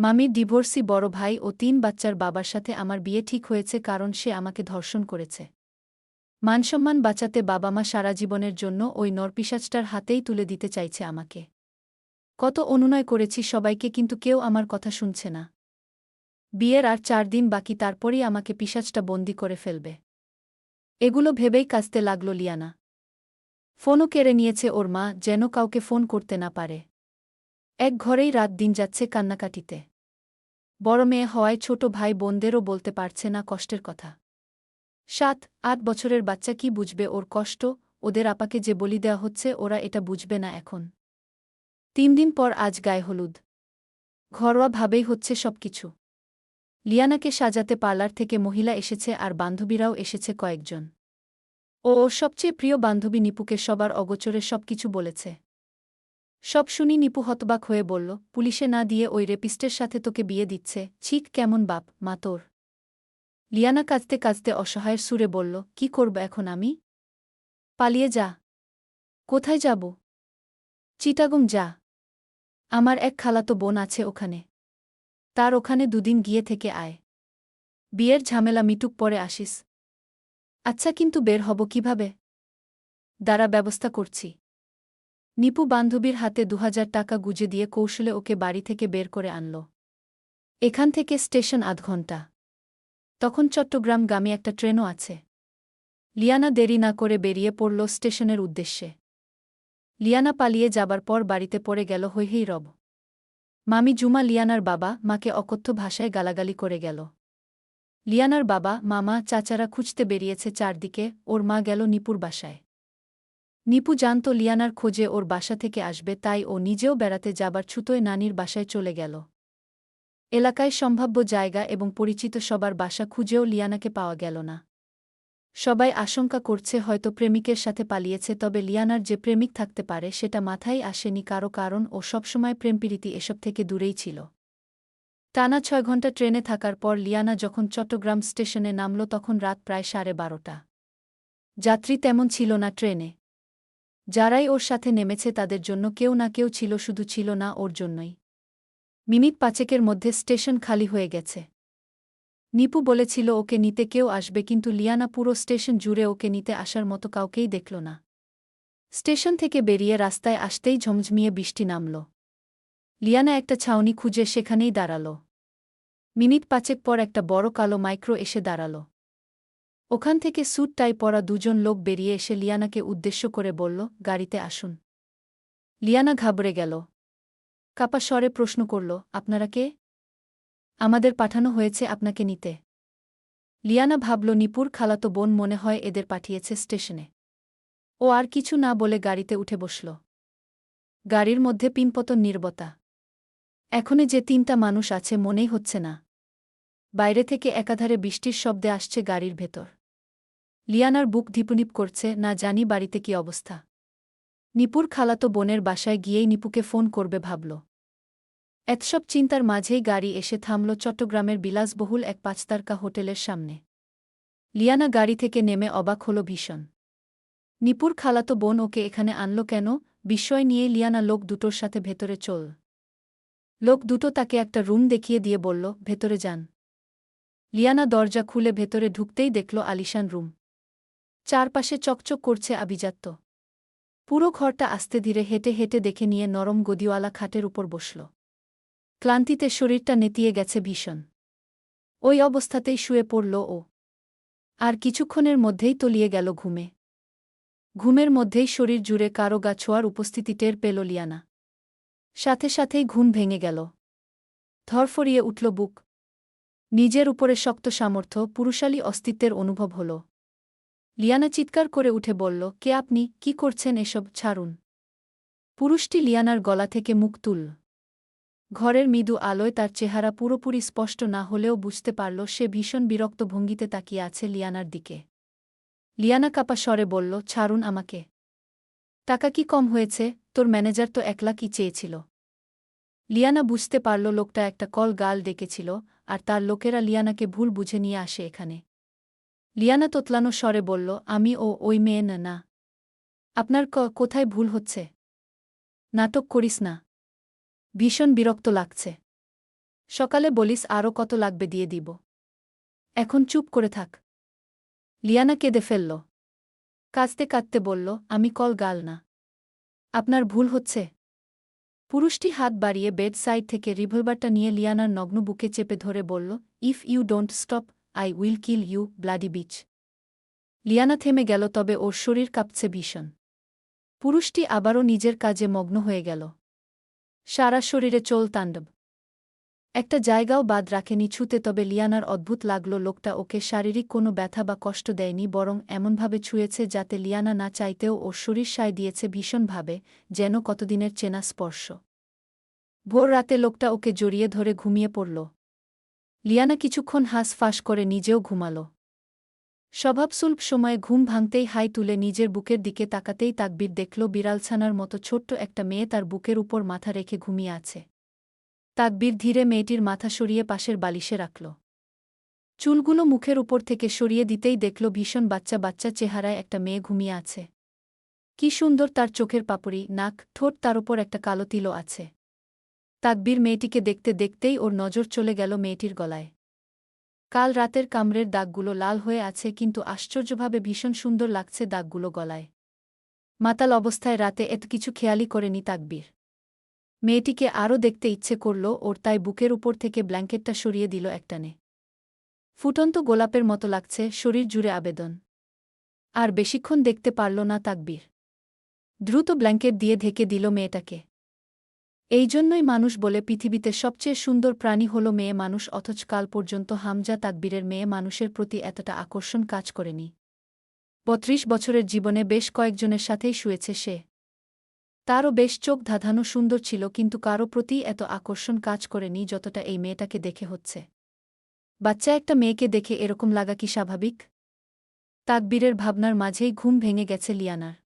মামির ডিভোর্সি বড় ভাই ও ৩ বাচ্চার বাবার সাথে আমার বিয়ে ঠিক হয়েছে কারণ সে আমাকে ধর্ষণ করেছে। মানসম্মান বাঁচাতে বাবা মা সারা জীবনের জন্য ওই নরপিশাচটার হাতেই তুলে দিতে চাইছে আমাকে। কত অনুনয় করেছি সবাইকে কিন্তু কেউ আমার কথা শুনছে না। বিয়ের আর ৪ দিন বাকি তারপরই আমাকে পিশাচটা বন্দি করে ফেলবে। এগুলো ভেবেই কাঁদতে লাগল লিয়ানা। ফোনও কেড়ে নিয়েছে ওর মা যেন কাউকে ফোন করতে না পারে। এক ঘরেই রাত দিন যাচ্ছে কান্নাকাটিতে। বড় মেয়ে হওয়ায় ছোট ভাই বোনদেরও বলতে পারছে না কষ্টের কথা। ৭-৮ বছরের বাচ্চা কি বুঝবে ওর কষ্ট, ওদের আপাকে যে বলি দেওয়া হচ্ছে ওরা এটা বুঝবে না এখন। ৩ দিন পর আজ গায়ে হলুদ। ঘরোয়াভাবেই হচ্ছে সবকিছু। লিয়ানাকে সাজাতে পার্লার থেকে মহিলা এসেছে আর বান্ধবীরাও এসেছে কয়েকজন। ওর সবচেয়ে প্রিয় বান্ধবী নিপুকে সবার অগোচরে সবকিছু বলেছে। সব শুনি নিপু হতবাক হয়ে বলল, পুলিশে না দিয়ে ওই রেপিস্টের সাথে তোকে বিয়ে দিচ্ছে, ছিক কেমন বাপ মা তোর। লিয়ানা কাঁদতে কাঁদতে অসহায়ের সুরে বলল, কি করব এখন আমি? পালিয়ে যা। কোথায় যাব? চিটাগং যা। আমার এক খালাতো বোন আছে ওখানে। তার ওখানে দুদিন গিয়ে থেকে আয়। বিয়ের ঝামেলা মিটুক পরে আসিস। আচ্ছা কিন্তু বের হব কিভাবে? দাঁড়া ব্যবস্থা করছি। নিপু বান্ধবীর হাতে ২০০০ টাকা গুজে দিয়ে কৌশলে ওকে বাড়ি থেকে বের করে আনল। এখান থেকে স্টেশন আধ ঘণ্টা। তখন চট্টগ্রামগামী একটা ট্রেনও আছে। লিয়ানা দেরি না করে বেরিয়ে পড়ল স্টেশনের উদ্দেশ্যে। লিয়ানা পালিয়ে যাবার পর বাড়িতে পড়ে গেল হৈ রব। মামি জুমা লিয়ানার বাবা মাকে অকথ্য ভাষায় গালাগালি করে গেল। লিয়ানার বাবা মামা চাচারা খুঁজতে বেরিয়েছে চারদিকে, ওর মা গেল নিপুর বাসায়। নিপু জানত লিয়ানার খোঁজে ওর বাসা থেকে আসবে তাই ও নিজেও বেড়াতে যাবার ছুতোয় নানির বাসায় চলে গেল। এলাকায় সম্ভাব্য জায়গা এবং পরিচিত সবার বাসা খুঁজেও লিয়ানাকে পাওয়া গেল না। সবাই আশঙ্কা করছে হয়তো প্রেমিকের সাথে পালিয়েছে, তবে লিয়ানার যে প্রেমিক থাকতে পারে সেটা মাথায় আসেনি কারও, কারণ ও সবসময় প্রেমপীড়িতি এসব থেকে দূরেই ছিল। টানা ৬ ঘণ্টা ট্রেনে থাকার পর লিয়ানা যখন চট্টগ্রাম স্টেশনে নামল তখন রাত প্রায় 12:30। যাত্রী তেমন ছিল না ট্রেনে। যারাই ওর সাথে নেমেছে তাদের জন্য কেউ না কেউ ছিল, শুধু ছিল না ওর জন্যই। মিনিট ৫-এর মধ্যে স্টেশন খালি হয়ে গেছে। নিপু বলেছিল ওকে নিতে কেউ আসবে, কিন্তু লিয়ানা পুরো স্টেশন জুড়ে ওকে নিতে আসার মতো কাউকেই দেখল না। স্টেশন থেকে বেরিয়ে রাস্তায় আসতেই ঝমঝমিয়ে বৃষ্টি নামল। লিয়ানা একটা ছাউনি খুঁজে সেখানেই দাঁড়াল। মিনিট ৫ পর একটা বড় কালো মাইক্রো এসে দাঁড়াল। ওখান থেকে স্যুট টাই পরা দুজন লোক বেরিয়ে এসে লিয়ানাকে উদ্দেশ্য করে বলল, গাড়িতে আসুন। লিয়ানা ঘাবড়ে গেল। কাপা স্বরে প্রশ্ন করল, আপনারা কে? আমাদের পাঠানো হয়েছে আপনাকে নিতে। লিয়ানা ভাবল নিপুর খালাতো বোন মনে হয় এদের পাঠিয়েছে স্টেশনে। ও আর কিছু না বলে গাড়িতে উঠে বসল। গাড়ির মধ্যে পিনপতন নীরবতা। এখনে যে ৩টা মানুষ আছে মনেই হচ্ছে না। বাইরে থেকে একাধারে বৃষ্টির শব্দে আসছে গাড়ির ভেতর। লিয়ানার বুক ধিপুনিপ করছে, না জানি বাড়িতে কি অবস্থা। নিপুর খালাতো বোনের বাসায় গিয়েই নিপুকে ফোন করবে ভাবল। এতসব চিন্তার মাঝেই গাড়ি এসে থামল চট্টগ্রামের বিলাসবহুল এক ৫ তারকা হোটেলের সামনে। লিয়ানা গাড়ি থেকে নেমে অবাক হল ভীষণ। নিপুর খালাতো বোন ওকে এখানে আনল কেন? বিস্ময় নিয়ে লিয়ানা লোক দুটোর সাথে ভেতরে চল। লোক দুটো তাকে একটা রুম দেখিয়ে দিয়ে বলল, ভেতরে যান। লিয়ানা দরজা খুলে ভেতরে ঢুকতেই দেখল আলিশান রুম। চারপাশে চকচক করছে আভিজাত্য। পুরো ঘরটা আস্তে ধীরে হেঁটে হেঁটে দেখে নিয়ে নরম গদিওয়ালা খাটের উপর বসল। ক্লান্তিতে শরীরটা নেতিয়ে গেছে ভীষণ। ওই অবস্থাতেই শুয়ে পড়ল ও। আর কিছুক্ষণের মধ্যেই তলিয়ে গেল ঘুমে। ঘুমের মধ্যেই শরীর জুড়ে কারো গা ছোঁয়ার উপস্থিতি টের পেল লিয়ানা। সাথে সাথেই ঘুম ভেঙে গেল। ধরফরিয়ে উঠল বুক। নিজের উপরে শক্ত সামর্থ্য, পুরুষালী অস্তিত্বের অনুভব হল। লিয়ানা চিৎকার করে উঠে বলল, কে আপনি? কি করছেন এসব? ছাড়ুন। পুরুষটি লিয়ানার গলা থেকে মুখ তুলল। ঘরের মৃদু আলোয় তার চেহারা পুরোপুরি স্পষ্ট না হলেও বুঝতে পারল সে ভীষণ বিরক্ত ভঙ্গিতে তাকিয়ে আছে লিয়ানার দিকে। লিয়ানা কাপা স্বরে বলল, ছাড়ুন আমাকে। টাকা কি কম হয়েছে? তোর ম্যানেজার তো ১ লাখই চেয়েছিল। লিয়ানা বুঝতে পারল লোকটা একটা কল গাল ডেকেছিল, আর তার লোকেরা লিয়ানাকে ভুল বুঝে নিয়ে আসে এখানে। লিয়ানা তোতলানো স্বরে বলল, আমি ওই মেয়ে না। আপনার কোথায় ভুল হচ্ছে? নাটক করিস না। ভীষণ বিরক্ত লাগছে। সকালে বলিস আরও কত লাগবে দিয়ে দিব। এখন চুপ করে থাক। লিয়ানা কেঁদে ফেলল। কাঁদতে কাঁদতে বলল, আমি কল গাল না। আপনার ভুল হচ্ছে। পুরুষটি হাত বাড়িয়ে বেড সাইড থেকে রিভলভারটা নিয়ে লিয়ানার নগ্ন বুকে চেপে ধরে বলল, if you don't stop I will kill you, bloody bitch. Liana থেমে গেল, তবে ওর শরীর কাঁপছে ভীষণ। পুরুষটি আবারও নিজের কাজে মগ্ন হয়ে গেল। সারা শরীরে চোল তাণ্ডব। একটা জায়গাও বাদ রাখেনি ছুতে, তবে লিয়ানার অদ্ভুত লাগল লোকটা ওকে শারীরিক কোনো ব্যথা বা কষ্ট দেয়নি, বরং এমনভাবে ছুঁয়েছে যাতে লিয়ানা না চাইতেও ওর শরীর সায় দিয়েছে ভীষণভাবে, যেন কতদিনের চেনা স্পর্শ। ভোর রাতে লোকটা ওকে জড়িয়ে ধরে ঘুমিয়ে পড়ল। লিয়ানা কিছুক্ষণ হাঁসফাঁস করে নিজেও ঘুমাল। স্বভাবসুলভ সময়ে ঘুম ভাঙতেই হাই তুলে নিজের বুকের দিকে তাকাতেই তাকবীর দেখল বিড়ালছানার মতো ছোট্ট একটা মেয়ে তার বুকের উপর মাথা রেখে ঘুমিয়ে আছে। তাকবীর ধীরে মেয়েটির মাথা সরিয়ে পাশের বালিশে রাখল। চুলগুলো মুখের উপর থেকে সরিয়ে দিতেই দেখল ভীষণ বাচ্চা বাচ্চা চেহারায় একটা মেয়ে ঘুমিয়ে আছে। কি সুন্দর তার চোখের পাপড়ি, নাক, ঠোঁট, তার ওপর একটা কালো তিলও আছে। তাকবীর মেয়েটিকে দেখতে দেখতেই ওর নজর চলে গেল মেয়েটির গলায়। কাল রাতের কামড়ের দাগগুলো লাল হয়ে আছে, কিন্তু আশ্চর্যভাবে ভীষণ সুন্দর লাগছে দাগগুলো গলায়। মাতাল অবস্থায় রাতে এত কিছু খেয়ালই করেনি তাকবীর। মেয়েটিকে আরও দেখতে ইচ্ছে করল ওর, তাই বুকের উপর থেকে ব্ল্যাঙ্কেটটা সরিয়ে দিল একটানে। ফুটন্ত গোলাপের মতো লাগছে, শরীর জুড়ে আবেদন। আর বেশিক্ষণ দেখতে পারল না তাকবীর। দ্রুত ব্ল্যাঙ্কেট দিয়ে ঢেকে দিল মেয়েটাকে। এই জন্যই মানুষ বলে পৃথিবীতে সবচেয়ে সুন্দর প্রাণী হল মেয়ে মানুষ, অথচ কাল পর্যন্ত হামজা তাকবীরের মেয়ে মানুষের প্রতি এতটা আকর্ষণ কাজ করেনি। ৩২ বছরের জীবনে বেশ কয়েকজনের সাথেই শুয়েছে সে। তারও বেশ চোখ ধাঁধানো সুন্দর ছিল, কিন্তু কারও প্রতি এত আকর্ষণ কাজ করেনি যতটা এই মেয়েটাকে দেখে হচ্ছে। বাচ্চা একটা মেয়েকে দেখে এরকম লাগা কি স্বাভাবিক? তাকবীরের ভাবনার মাঝেই ঘুম ভেঙে গেছে লিয়ানার।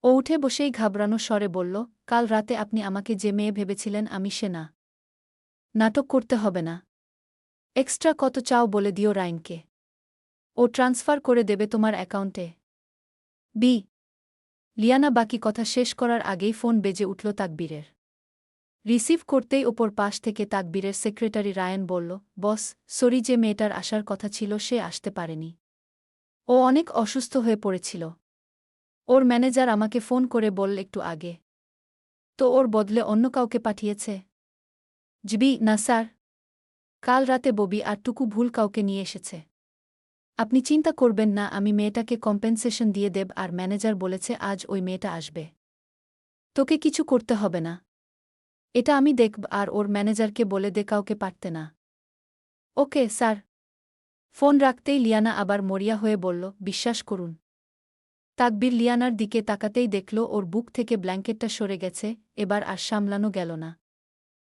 ও উঠে বসেই ঘাবড়ানো স্বরে বলল, কাল রাতে আপনি আমাকে যে মেয়ে ভেবেছিলেন আমি সে না। নাটক করতে হবে না। এক্সট্রা কত চাও বলে দিও রাইনকে। ও ট্রান্সফার করে দেবে তোমার অ্যাকাউন্টে। বি। লিয়ানা বাকি কথা শেষ করার আগেই ফোন বেজে উঠল তাকবীরের। রিসিভ করতেই ওপর পাশ থেকে তাকবীরের সেক্রেটারি রায়ান বলল, বস, সরি, যে মেয়েটার আসার কথা ছিল সে আসতে পারেনি। ও অনেক অসুস্থ হয়ে পড়েছিল। ওর ম্যানেজার আমাকে ফোন করে বলল একটু আগে। তো ওর বদলে অন্য কাউকে পাঠিয়েছে? জিবি না স্যার। কাল রাতে ববি আর টুকু ভুল কাউকে নিয়ে এসেছে। আপনি চিন্তা করবেন না, আমি মেয়েটাকে কম্পেনসেশন দিয়ে দেব, আর ম্যানেজার বলেছে আজ ওই মেয়েটা আসবে। তোকে কিছু করতে হবে না। এটা আমি দেখব, আর ওর ম্যানেজারকে বলে দে কাউকে পারতে না। Okay sir. ফোন রাখতেই লিয়ানা আবার মরিয়া হয়ে বলল, বিশ্বাস করুন। তাকবীর লিয়ানার দিকে তাকাতেই দেখল ওর বুক থেকে ব্ল্যাঙ্কেটটা সরে গেছে, এবার আর সামলানো গেল না।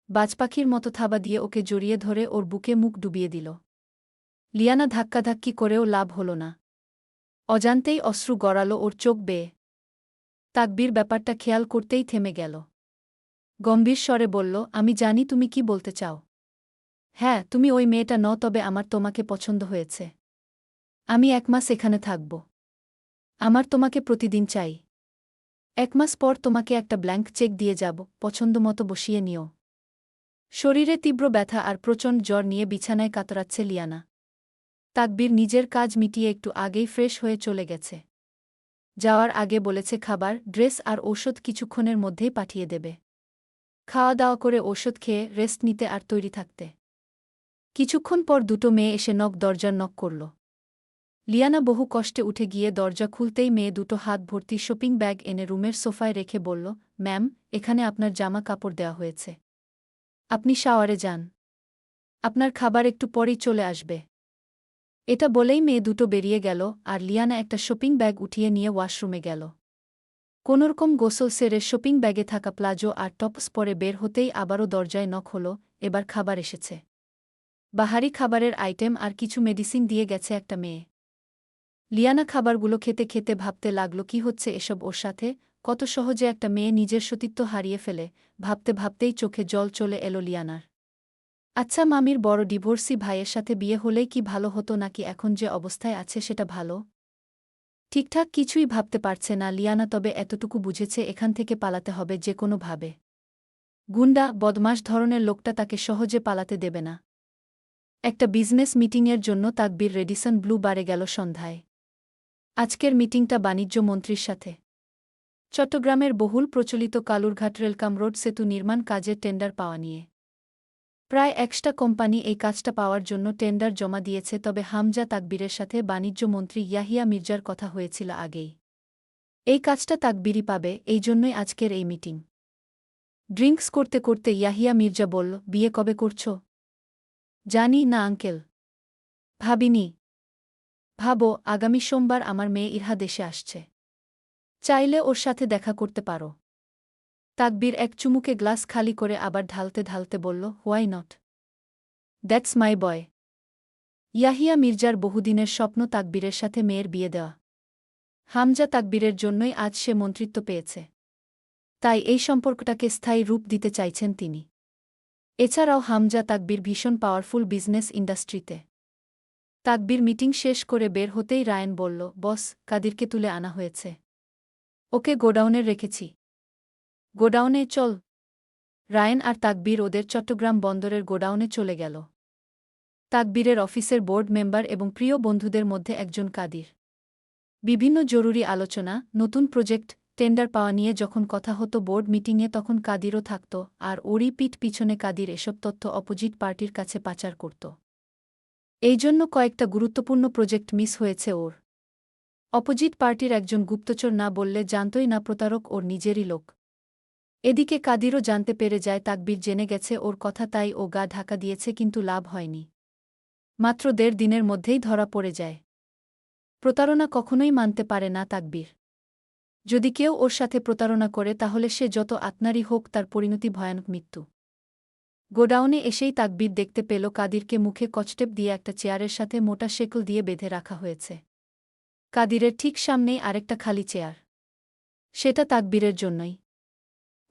বাজপাখির মতো থাবা দিয়ে ওকে জড়িয়ে ধরে ওর বুকে মুখ ডুবিয়ে দিল। লিয়ানা ধাক্কাধাক্কি করেও লাভ হল না। অজান্তেই অশ্রু গড়াল ওর চোখ বেয়ে। তাকবীর ব্যাপারটা খেয়াল করতেই থেমে গেল। গম্ভীর স্বরে বলল, আমি জানি তুমি কি বলতে চাও। হ্যাঁ, তুমি ওই মেয়েটা নও, তবে আমার তোমাকে পছন্দ হয়েছে। আমি 1 মাস এখানে থাকব। আমার তোমাকে প্রতিদিন চাই। 1 মাস পর তোমাকে একটা ব্ল্যাঙ্ক চেক দিয়ে যাব, পছন্দমতো বসিয়ে নিও। শরীরে তীব্র ব্যথা আর প্রচণ্ড জ্বর নিয়ে বিছানায় কাতরাচ্ছে লিয়ানা। তাকবীর নিজের কাজ মিটিয়ে একটু আগেই ফ্রেশ হয়ে চলে গেছে। যাওয়ার আগে বলেছে খাবার, ড্রেস আর ঔষধ কিছুক্ষণের মধ্যেই পাঠিয়ে দেবে। খাওয়া দাওয়া করে ঔষধ খেয়ে রেস্ট নিতে আর তৈরি থাকতে। কিছুক্ষণ পর দুটো মেয়ে এসে দরজার নক করল। লিয়ানা বহু কষ্টে উঠে গিয়ে দরজা খুলতেই মেয়ে দুটো হাত ভর্তি শপিং ব্যাগ এনে রুমের সোফায় রেখে বলল, ম্যাম, এখানে আপনার জামা কাপড় দেওয়া হয়েছে। আপনি শাওয়ারে যান। আপনার খাবার একটু পরেই চলে আসবে। এটা বলেই মেয়ে দুটো বেরিয়ে গেল, আর লিয়ানা একটা শপিং ব্যাগ উঠিয়ে নিয়ে ওয়াশরুমে গেল। কোনোরকম গোসল সেরে শপিং ব্যাগে থাকা প্লাজো আর টপস পরে বের হতেই আবারও দরজায় নক হলো, এবার খাবার এসেছে। বাহারি খাবারের আইটেম আর কিছু মেডিসিন দিয়ে গেছে একটা মেয়ে। লিয়ানা খাবারগুলো খেতে খেতে ভাবতে লাগল কি হচ্ছে এসব ওর সাথে, কত সহজে একটা মেয়ে নিজের সতীত্ব হারিয়ে ফেলে। ভাবতে ভাবতেই চোখে জল চলে এলো লিয়ানার। আচ্ছা, মামির বড় ডিভোর্সি ভাইয়ের সাথে বিয়ে হলেই কি ভালো হতো, নাকি এখন যে অবস্থায় আছে সেটা ভালো? ঠিকঠাক কিছুই ভাবতে পারছে না লিয়ানা, তবে এতটুকু বুঝেছে এখান থেকে পালাতে হবে যে কোনোভাবে। গুন্ডা বদমাশ ধরনের লোকটা তাকে সহজে পালাতে দেবে না। একটা বিজনেস মিটিংয়ের জন্য তাকবীর রেডিসন ব্লু বারে গেল সন্ধ্যায়। আজকের মিটিংটা বাণিজ্য মন্ত্রীর সাথে। চট্টগ্রামের বহুল প্রচলিত কালুরঘাট রেলকাম রোড সেতু নির্মাণ কাজের টেন্ডার পাওয়া নিয়ে। প্রায় ১০০টা কোম্পানি এই কাজটা পাওয়ার জন্য টেন্ডার জমা দিয়েছে, তবে হামজা তাকবীরের সাথে বাণিজ্য মন্ত্রী ইয়াহিয়া মির্জার কথা হয়েছিল আগেই। এই কাজটা তাকবীরই পাবে, এই জন্যই আজকের এই মিটিং। ড্রিঙ্কস করতে করতে ইয়াহিয়া মির্জা বলল, বিয়ে কবে করছ? জানি না আঙ্কেল। ভাবিনি। ভাবো, আগামী সোমবার আমার মেয়ে ইরহা দেশে আসছে। চাইলে ওর সাথে দেখা করতে পারো। তাকবীর এক চুমুকে গ্লাস খালি করে আবার ঢালতে ঢালতে বলল, হোয়াই নট? দ্যাটস মাই বয়। ইয়াহিয়া মির্জার বহুদিনের স্বপ্ন তাকবীরের সাথে মেয়ের বিয়ে দেওয়া। হামজা তাকবীরের জন্যই আজ সে মন্ত্রিত্ব পেয়েছে। তাই এই সম্পর্কটাকে স্থায়ী রূপ দিতে চাইছেন তিনি। এছাড়াও হামজা তাকবীর ভীষণ পাওয়ারফুল বিজনেস ইন্ডাস্ট্রিতে। তাকবীর মিটিং শেষ করে বের হতেই রায়ন বলল, বস, কাদিরকে তুলে আনা হয়েছে। ওকে গোডাউনে রেখেছি। গোডাউনে চল। রায়ন আর তাকবীর ওদের চট্টগ্রাম বন্দরের গোডাউনে চলে গেল। তাকবীরের অফিসের বোর্ড মেম্বার এবং প্রিয় বন্ধুদের মধ্যে একজন কাদির। বিভিন্ন জরুরি আলোচনা, নতুন প্রজেক্ট, টেন্ডার পাওয়া নিয়ে যখন কথা হতো বোর্ড মিটিংয়ে, তখন কাদিরও থাকত, আর ওরই পিঠ পিছনে কাদির এসব তথ্য অপোজিট পার্টির কাছে পাচার করত। এই জন্য কয়েকটা গুরুত্বপূর্ণ প্রজেক্ট মিস হয়েছে ওর। অপোজিট পার্টির একজন গুপ্তচর না বললে জানতই না প্রতারক ওর নিজেরই লোক। এদিকে কাদিরও জানতে পেরে যায় তাকবীর জেনে গেছে ওর কথা, তাই ও গা ঢাকা দিয়েছে, কিন্তু লাভ হয়নি। মাত্র ১.৫ দিনের মধ্যেই ধরা পড়ে যায়। প্রতারণা কখনোই মানতে পারে না তাকবীর। যদি কেউ ওর সাথে প্রতারণা করে তাহলে সে যত আত্মারই হোক, তার পরিণতি ভয়ানক মৃত্যু। গোডাউনে এসেই তাকবীর দেখতে পেল কাদিরকে মুখে কচটেপ দিয়ে একটা চেয়ারের সাথে মোটা শেকল দিয়ে বেঁধে রাখা হয়েছে। কাদিরের ঠিক সামনেই আরেকটা খালি চেয়ার। সেটা তাকবীরের জন্যই।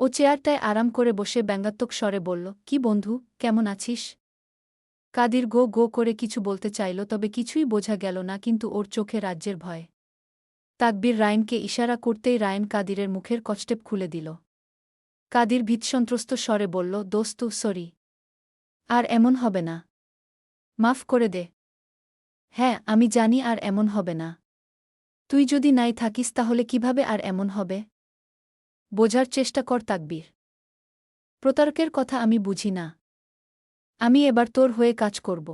ও চেয়ারটায় আরাম করে বসে ব্যঙ্গাত্মক স্বরে বলল, কি বন্ধু, কেমন আছিস? কাদির গো গো করে কিছু বলতে চাইল, তবে কিছুই বোঝা গেল না, কিন্তু ওর চোখে রাজ্যের ভয়। তাকবীর রায়নকে ইশারা করতেই রায়ন কাদিরের মুখের কচটেপ খুলে দিল। কাদির ভীতসন্ত্রস্ত স্বরে বলল, দোস্ত, সরি। আর এমন হবে না। মাফ করে দে। হ্যাঁ, আমি জানি আর এমন হবে না। তুই যদি নাই থাকিস তাহলে কিভাবে আর এমন হবে? বোঝার চেষ্টা কর তাকবীর। প্রতারকের কথা আমি বুঝি না। আমি এবার তোর হয়ে কাজ করব।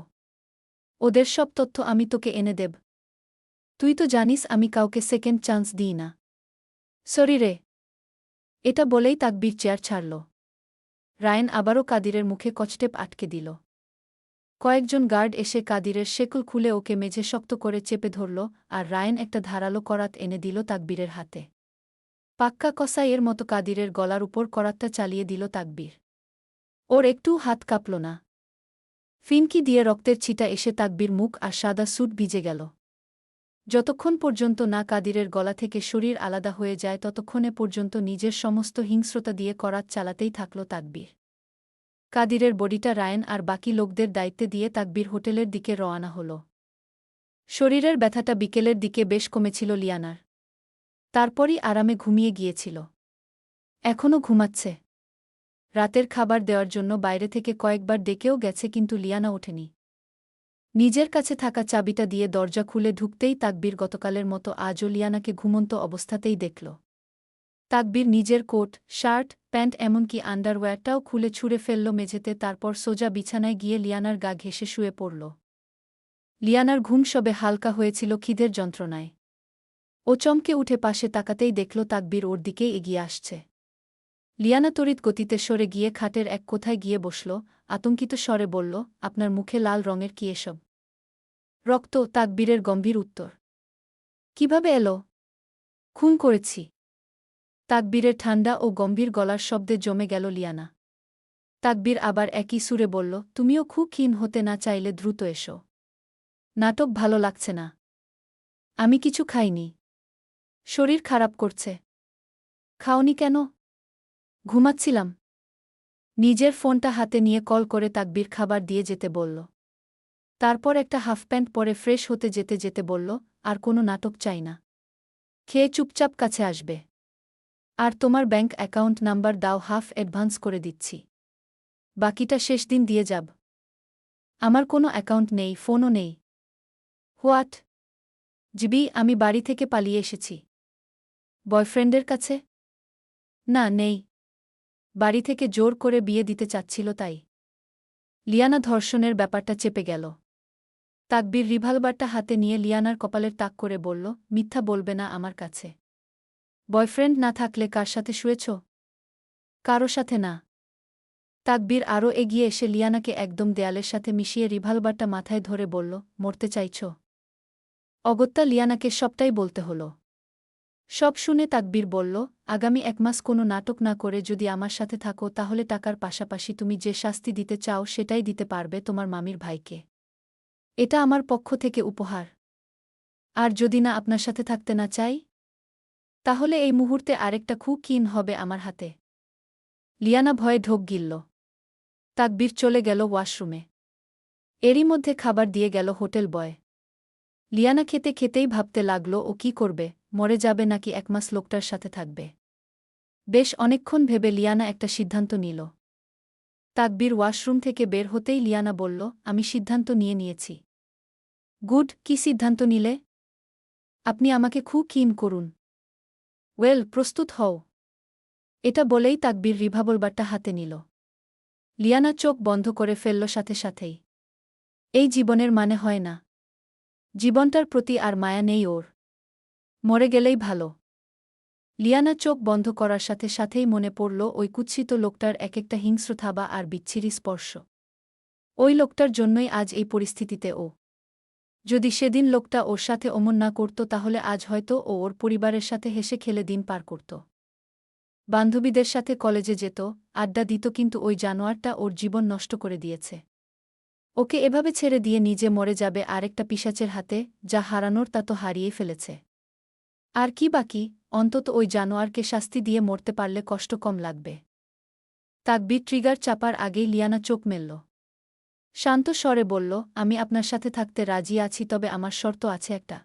ওদের সব তথ্য আমি তোকে এনে দেব। তুই তো জানিস আমি কাউকে সেকেন্ড চান্স দিই না। সরি রে। এটা বলেই তাকবীর চেয়ার ছাড়ল। রায়ন আবারও কাদিরের মুখে কচটেপ আটকে দিল। কয়েকজন গার্ড এসে কাদিরের শেকল খুলে ওকে মেঝে শক্ত করে চেপে ধরল, আর রায়ন একটা ধারালো করাত এনে দিল তাকবীরের হাতে। পাক্কা কসাইয়ের মতো কাদিরের গলার উপর করাতটা চালিয়ে দিল তাকবীর। ওর একটু হাত কাঁপল না। ফিনকি দিয়ে রক্তের ছিটা এসে তাকবীর মুখ আর সাদা স্যুট ভিজে গেল। যতক্ষণ পর্যন্ত না কাদিরের গলা থেকে শরীর আলাদা হয়ে যায়, ততক্ষণে পর্যন্ত নিজের সমস্ত হিংস্রতা দিয়ে করাত চালাতেই থাকল তাকবীর। কাদিরের বডিটা রায়ন আর বাকি লোকদের দায়িত্বে দিয়ে তাকবীর হোটেলের দিকে রওয়ানা হল। শরীরের ব্যথাটা বিকেলের দিকে বেশ কমেছিল লিয়ানার। তারপরই আরামে ঘুমিয়ে গিয়েছিল। এখনও ঘুমাচ্ছে। রাতের খাবার দেওয়ার জন্য বাইরে থেকে কয়েকবার ডেকেও গেছে, কিন্তু লিয়ানা ওঠেনি। নিজের কাছে থাকা চাবিটা দিয়ে দরজা খুলে ঢুকতেই তাকবীর গতকালের মতো আজও লিয়ানাকে ঘুমন্ত অবস্থাতেই দেখল। তাকবীর নিজের কোট, শার্ট, প্যান্ট, এমনকি আন্ডারওয়্যারটাও খুলে ছুঁড়ে ফেলল মেঝেতে, তারপর সোজা বিছানায় গিয়ে লিয়ানার গা ঘেঁষে শুয়ে পড়ল। লিয়ানার ঘুম সবে হালকা হয়েছিল খিদের যন্ত্রণায়। ও চমকে উঠে পাশে তাকাতেই দেখল তাকবীর ওর দিকেই এগিয়ে আসছে। লিয়ানা তড়িৎ গতিতে সরে গিয়ে খাটের এক কোথায় গিয়ে বসল, আতঙ্কিত স্বরে বলল, আপনার মুখে লাল রঙের কি এসব? রক্ত। তাকবীরের গম্ভীর উত্তর। কিভাবে এলো? খুন করেছি। তাকবীরের ঠান্ডা ও গম্ভীর গলার শব্দে জমে গেল লিয়ানা। তাকবীর আবার একই সুরে বলল, তুমিও খুব ক্ষীণ হতে না চাইলে দ্রুত এসো। নাটক ভালো লাগছে না। আমি কিছু খাইনি। শরীর খারাপ করছে। খাওনি কেন? ঘুমাচ্ছিলাম। নিজের ফোনটা হাতে নিয়ে কল করে তাকবীর খাবার দিয়ে যেতে বলল। তারপর একটা হাফ প্যান্ট পরে ফ্রেশ হতে যেতে যেতে বলল, আর কোনো নাটক চাই না। খেয়ে চুপচাপ কাছে আসবে। আর তোমার ব্যাংক অ্যাকাউন্ট নাম্বার দাও, হাফ অ্যাডভান্স করে দিচ্ছি। বাকিটা শেষ দিন দিয়ে যাব। আমার কোনো অ্যাকাউন্ট নেই, ফোনও নেই। হোয়াট? জিবি, আমি বাড়ি থেকে পালিয়ে এসেছি। বয়ফ্রেন্ডের কাছে? না, নেই। বাড়ি থেকে জোর করে বিয়ে দিতে চাচ্ছিল তাই। লিয়ানা ধর্ষণের ব্যাপারটা চেপে গেল। তাকবীর রিভলভারটা হাতে নিয়ে লিয়ানার কপালের তাক করে বলল, মিথ্যা বলবে না আমার কাছে। বয়ফ্রেন্ড না থাকলে কার সাথে শুয়েছ? কারো সাথে না। তাকবীর আরও এগিয়ে এসে লিয়ানাকে একদম দেয়ালের সাথে মিশিয়ে রিভলভারটা মাথায় ধরে বলল, মরতে চাইছ? অগত্যা লিয়ানাকে সবটাই বলতে হল। সব শুনে তাকবীর বলল, আগামী 1 মাস কোনো নাটক না করে যদি আমার সাথে থাকো তাহলে টাকার পাশাপাশি তুমি যে শাস্তি দিতে চাও সেটাই দিতে পারবে তোমার মামির ভাইকে। এটা আমার পক্ষ থেকে উপহার। আর যদি না আপনার সাথে থাকতে না চাই, তাহলে এই মুহূর্তে আরেকটা খুব কিন হবে আমার হাতে। লিয়ানা ভয়ে ঢোক গিলল। তাকবীর চলে গেল ওয়াশরুমে। এরই মধ্যে খাবার দিয়ে গেল হোটেল বয়। লিয়ানা খেতে খেতেই ভাবতে লাগল ও কি করবে, মরে যাবে নাকি 1 মাস লোকটার সাথে থাকবে। বেশ অনেকক্ষণ ভেবে লিয়ানা একটা সিদ্ধান্ত নিল। তাকবীর ওয়াশরুম থেকে বের হতেই লিয়ানা বলল, আমি সিদ্ধান্ত নিয়েছি। গুড, কি সিদ্ধান্ত নিলে? আপনি আমাকে খুব কিন করুন। ওয়েল, প্রস্তুত হও। এটা বলেই তাকবীর রিভলভারটা হাতে নিল। লিয়ানা চোখ বন্ধ করে ফেলল সাথে সাথেই। এই জীবনের মানে হয় না। জীবনটার প্রতি আর মায়া নেই ওর। মরে গেলেই ভালো। লিয়ানা চোখ বন্ধ করার সাথে সাথেই মনে পড়ল ওই কুৎসিত লোকটার একটা হিংস্র থাবা আর বিচ্ছিরি স্পর্শ। ওই লোকটার জন্যই আজ এই পরিস্থিতিতে ও। যদি সেদিন লোকটা ওর সাথে অমন না করত তাহলে আজ হয়তো ও ওর পরিবারের সাথে হেসে খেলে দিন পার করত। বান্ধবীদের সাথে কলেজে যেত, আড্ডা দিত, কিন্তু ওই জানোয়ারটা ওর জীবন নষ্ট করে দিয়েছে। ওকে এভাবে ছেড়ে দিয়ে নিজে মরে যাবে আরেকটা পিশাচের হাতে, যা হারানোর তা তো হারিয়ে ফেলেছে। আর কি বাকি? অন্তত ওই জানোয়ারকে শাস্তি দিয়ে মরতে পারলে কষ্ট কম লাগবে। তাকবীর ট্রিগার চাপার আগেই লিয়ানা চোখ মেলল। শান্ত স্বরে বলল, আমি আপনার সাথে থাকতে রাজি আছি, তবে আমার শর্ত আছে একটা।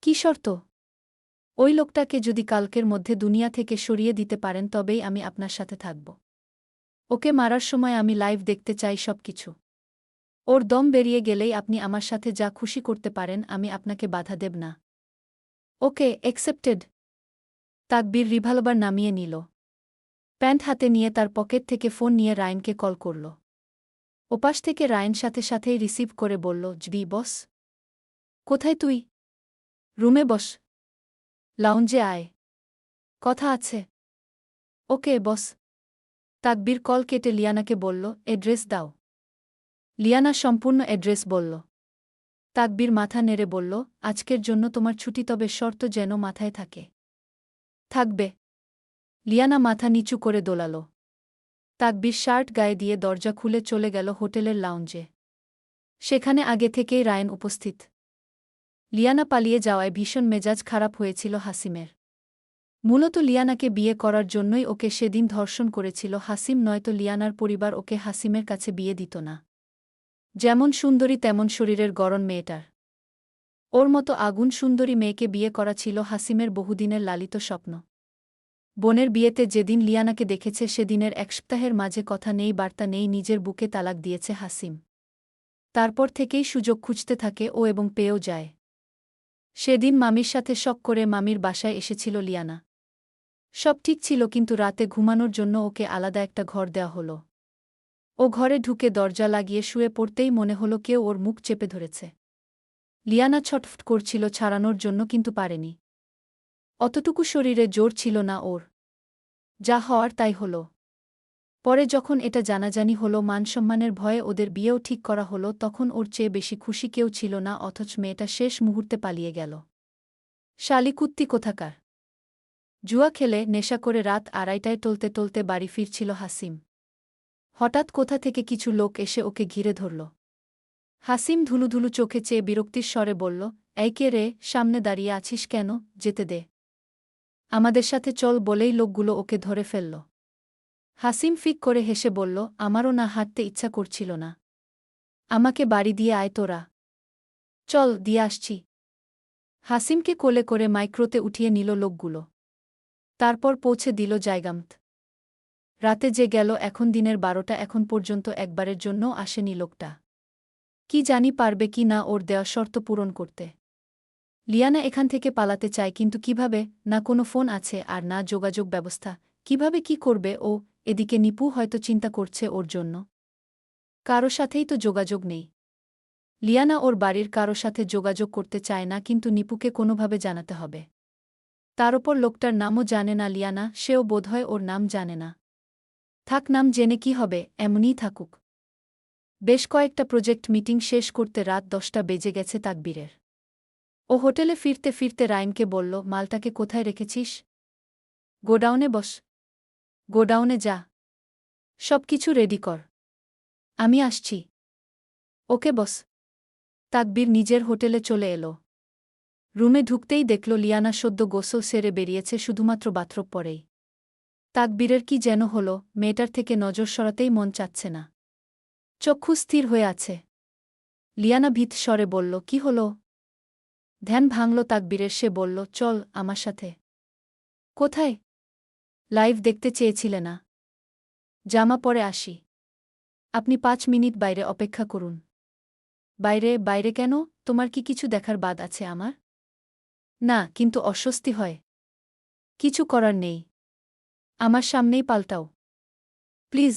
কি শর্ত? ওই লোকটাকে যদি কালকের মধ্যে দুনিয়া থেকে সরিয়ে দিতে পারেন তবেই আমি আপনার সাথে থাকব। ওকে মারার সময় আমি লাইভ দেখতে চাই সবকিছু। ওর দম বেরিয়ে গেলেই আপনি আমার সাথে যা খুশি করতে পারেন, আমি আপনাকে বাধা দেব না। ওকে, অ্যাকসেপ্টেড। তাকবীর রিভলভার নামিয়ে নিল। প্যান্ট হাতে নিয়ে তার পকেট থেকে ফোন নিয়ে রায়নকে কল করল। ওপাশ থেকে রায়ন সাথে সাথেই রিসিভ করে বলল, জি বস। কোথায় তুই? রুমে বস। লাউঞ্জে আয়। কথা আছে। ওকে বস। তাকবীর কল কেটে লিয়ানাকে বলল, অ্যাড্রেস দাও। লিয়ানা সম্পূর্ণ অ্যাড্রেস বলল। তাকবীর মাথা নেড়ে বলল, আজকের জন্য তোমার ছুটি, তবে শর্ত যেন মাথায় থাকে। থাকবে। লিয়ানা মাথা নিচু করে দোলাল। তাকবীর শার্ট গায়ে দিয়ে দরজা খুলে চলে গেল হোটেলের লাউঞ্জে। সেখানে আগে থেকেই রায়ন উপস্থিত। লিয়ানা পালিয়ে যাওয়ায় ভীষণ মেজাজ খারাপ হয়েছিল হাসিমের। মূলত লিয়ানাকে বিয়ে করার জন্যই ওকে সেদিন ধর্ষণ করেছিল হাসিম, নয়তো লিয়ানার পরিবার ওকে হাসিমের কাছে বিয়ে দিত না। যেমন সুন্দরী তেমন শরীরের গড়ন মেয়েটার। ওর মতো আগুন সুন্দরী মেয়েকে বিয়ে করা ছিল হাসিমের বহুদিনের লালিত স্বপ্ন। বোনের বিয়েতে যেদিন লিয়ানাকে দেখেছে সেদিনের 1 সপ্তাহের মাঝে কথা নেই বার্তা নেই, নিজের বুকে তালাক দিয়েছে হাসিম। তারপর থেকেই সুযোগ খুঁজতে থাকে ও এবং পেয়েও যায়। সেদিন মামির সাথে শখ করে মামির বাসায় এসেছিল লিয়ানা। সব ঠিক ছিল, কিন্তু রাতে ঘুমানোর জন্য ওকে আলাদা একটা ঘর দেওয়া হলো। ও ঘরে ঢুকে দরজা লাগিয়ে শুয়ে পড়তেই মনে হলো কেউ ওর মুখ চেপে ধরেছে। লিয়ানা ছটফট করছিল ছাড়ানোর জন্য, কিন্তু পারেনি। অতটুকু শরীরে জোর ছিল না ওর। যা হওয়ার তাই হলো। পরে যখন এটা জানাজানি হলো, মানসম্মানের ভয়ে ওদের বিয়েও ঠিক করা হলো, তখন ওর চেয়ে বেশি খুশি কেউ ছিল না, অথচ মেয়েটা শেষ মুহূর্তে পালিয়ে গেল। শালিকুত্তি কোথাকার! জুয়া খেলে নেশা করে রাত 2:30টায় টলতে টলতে বাড়ি ফিরছিল হাসিম। হঠাৎ কোথা থেকে কিছু লোক এসে ওকে ঘিরে ধরল। হাসিম ধুলুধুলু চোখে চেয়ে বিরক্তির স্বরে বলল, এই কে রে, সামনে দাঁড়িয়ে আছিস কেন, যেতে দে। আমাদের সাথে চল বলেই লোকগুলো ওকে ধরে ফেলল। হাসিম ফিক করে হেসে বলল, আমারও না হাঁটতে ইচ্ছা করছিল না। আমাকে বাড়ি দিয়ে আয় তোরা। চল, দিয়ে আসছি। হাসিমকে কোলে করে মাইক্রোতে উঠিয়ে নিল লোকগুলো। তারপর পৌঁছে দিল জায়গামত। রাতে যে গেল এখন দিনের 12টা এখন পর্যন্ত একবারের জন্যও আসেনি লোকটা। কি জানি পারবে কি না ওর দেওয়া শর্ত পূরণ করতে। লিয়ানা এখান থেকে পালাতে চায় কিন্তু কিভাবে, না কোনো ফোন আছে আর না যোগাযোগ ব্যবস্থা, কিভাবে কি করবে ও, এদিকে নিপু হয়তো চিন্তা করছে ওর জন্য। কারো সাথেই তো যোগাযোগ নেই। লিয়ানা ওর বাড়ির কারো সাথে যোগাযোগ করতে চায় না কিন্তু নিপুকে কোনোভাবে জানাতে হবে। তার ওপর লোকটার নামও জানে না লিয়ানা, সেও বোধহয় ওর নাম জানে না। থাক, নাম জেনে কি হবে, এমনিই থাকুক। বেশ কয়েকটা প্রজেক্ট মিটিং শেষ করতে রাত 10টা বেজে গেছে তাকবীরের। ও হোটেলে ফিরতে ফিরতে রায়নকে বলল, মালটাকে কোথায় রেখেছিস? গোডাউনে বস। গোডাউনে যা। সব কিছু রেডি কর। আমি আসছি। ওকে বস। তাকবীর নিজের হোটেলে চলে এলো। রুমে ঢুকতেই দেখল লিয়ানা সদ্য গোসল সেরে বেরিয়েছে শুধুমাত্র বাথরব পরেই। তাকবীরের কি যেন হল, মেয়েটার থেকে নজর সরাতেই মন চাচ্ছে না। চক্ষু স্থির হয়ে আছে। লিয়ানা ভীত স্বরে বলল, কি হল? ধ্যান ভাঙল তাকবীরের, সে বলল, চল আমার সাথে। কোথায়? লাইভ দেখতে চেয়েছিলে না? জামা পরে আসি। আপনি 5 মিনিট বাইরে অপেক্ষা করুন। বাইরে? বাইরে কেন? তোমার কি কিছু দেখার বাদ আছে আমার? না, কিন্তু অস্বস্তি হয়। কিছু করার নেই। আমার সামনেই পাল্টাও। Please.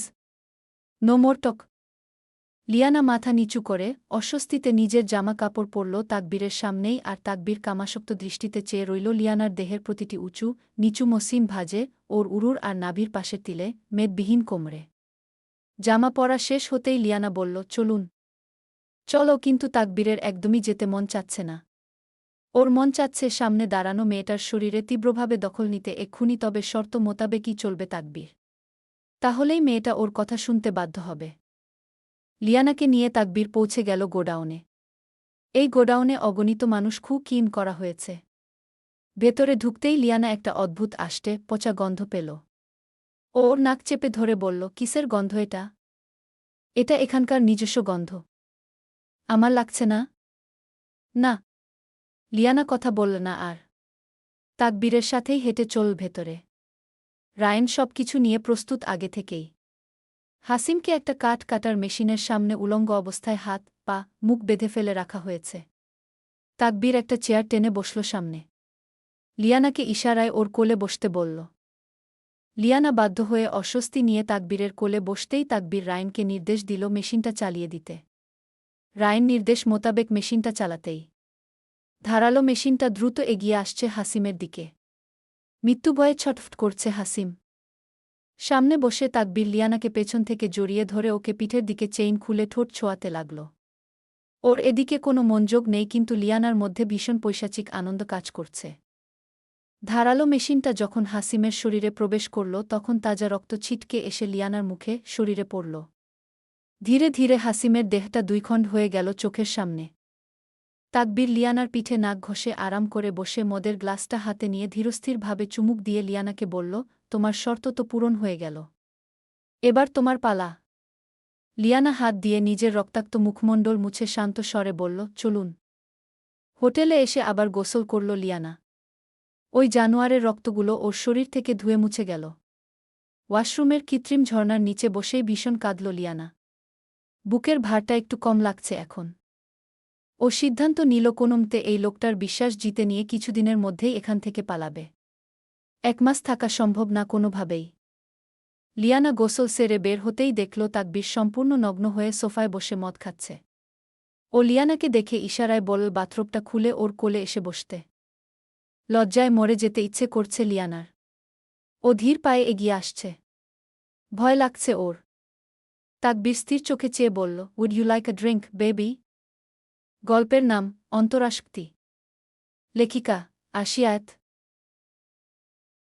No more talk. Liana মাথা নিচু করে অস্বস্তিতে নিজের জামা কাপড় পরল তাকবীরের সামনেই আর তাকবীর কামাসক্ত দৃষ্টিতে চেয়ে রইল লিয়ানার দেহের প্রতিটি উঁচু নিচু মসৃণ ভাঁজে, ওর উরুর আর নাভির পাশের তিলে, মেদবিহীন কোমরে। জামা পরা শেষ হতেই লিয়ানা বলল, চলুন। চলো, কিন্তু তাকবীরের একদমই যেতে মন চাচ্ছে না। ওর মন চাচ্ছে সামনে দাঁড়ানো মেয়েটার শরীরে তীব্রভাবে দখল নিতে এক্ষুনি, তবে শর্ত মোতাবেকই চলবে তাকবীর। তাহলেই মেয়েটা ওর কথা শুনতে বাধ্য হবে। লিয়ানাকে নিয়ে তাকবীর পৌঁছে গেল গোডাউনে। এই গোডাউনে অগণিত মানুষ খুব কিন করা হয়েছে। ভেতরে ঢুকতেই লিয়ানা একটা অদ্ভুত আষ্টে পচা গন্ধ পেল। ও ওর নাক চেপে ধরে বলল, কিসের গন্ধ এটা? এটা এখানকার নিজস্ব গন্ধ। আমার লাগছে না? না। লিয়ানা কথা বলল না আর। তাকবীরের সাথেই হেঁটে চল ভেতরে। রায়ন সবকিছু নিয়ে প্রস্তুত আগে থেকেই। হাসিমকে একটা কাঠ কাটার মেশিনের সামনে উলঙ্গ অবস্থায় হাত পা মুখ বেঁধে ফেলে রাখা হয়েছে। তাকবীর একটা চেয়ার টেনে বসল সামনে। লিয়ানাকে ইশারায় ওর কোলে বসতে বলল। লিয়ানা বাধ্য হয়ে অস্বস্তি নিয়ে তাকবীরের কোলে বসতেই তাকবীর রায়নকে নির্দেশ দিল মেশিনটা চালিয়ে দিতে। রায়ন নির্দেশ মোতাবেক মেশিনটা চালাতেই ধারালো মেশিনটা দ্রুত এগিয়ে আসছে হাসিমের দিকে। মৃত্যুভয়ে ছটফট করছে হাসিম। সামনে বসে তাকবীর লিয়ানাকে পেছন থেকে জড়িয়ে ধরে ওকে পিঠের দিকে চেইন খুলে ঠোঁট ছোঁয়াতে লাগল। ওর এদিকে কোনো মনোযোগ নেই কিন্তু লিয়ানার মধ্যে ভীষণ পৈশাচিক আনন্দ কাজ করছে। ধারালো মেশিনটা যখন হাসিমের শরীরে প্রবেশ করল তখন তাজা রক্ত ছিটকে এসে লিয়ানার মুখে শরীরে পড়ল। ধীরে ধীরে হাসিমের দেহটা দুইখণ্ড হয়ে গেল চোখের সামনে। তাকবীর লিয়ানার পিঠে নাক ঘষে আরাম করে বসে মদের গ্লাসটা হাতে নিয়ে ধীরস্থিরভাবে চুমুক দিয়ে লিয়ানাকে বলল, তোমার শর্ত তো পূরণ হয়ে গেল। এবার তোমার পালা। লিয়ানা হাত দিয়ে নিজের রক্তাক্ত মুখমণ্ডল মুছে শান্ত স্বরে বলল, চলুন। হোটেলে এসে আবার গোসল করল লিয়ানা। ওই জানোয়ারের রক্তগুলো ওর শরীর থেকে ধুয়ে মুছে গেল। ওয়াশরুমের কৃত্রিম ঝর্ণার নিচে বসেই ভীষণ কাঁদল লিয়ানা। বুকের ভারটা একটু কম লাগছে এখন। ও সিদ্ধান্ত নিল কোনোমতে এই লোকটার বিশ্বাস জিতে নিয়ে কিছুদিনের মধ্যেই এখান থেকে পালাবে। 1 মাস থাকা সম্ভব না কোনোভাবেই। লিয়ানা গোসল সেরে বের হতেই দেখল তাকবীর সম্পূর্ণ নগ্ন হয়ে সোফায় বসে মদ খাচ্ছে। ও লিয়ানাকে দেখে ইশারায় বলল বাথরবটা খুলে ওর কোলে এসে বসতে। লজ্জায় মরে যেতে ইচ্ছে করছে লিয়ানার। ও ধীর পায়ে এগিয়ে আসছে। ভয় লাগছে ওর। তাকবীর স্থির চোখে চেয়ে বলল, would you like a drink, baby? গল্পের নাম অন্তরাশক্তি। লেখিকা আশিয়াত।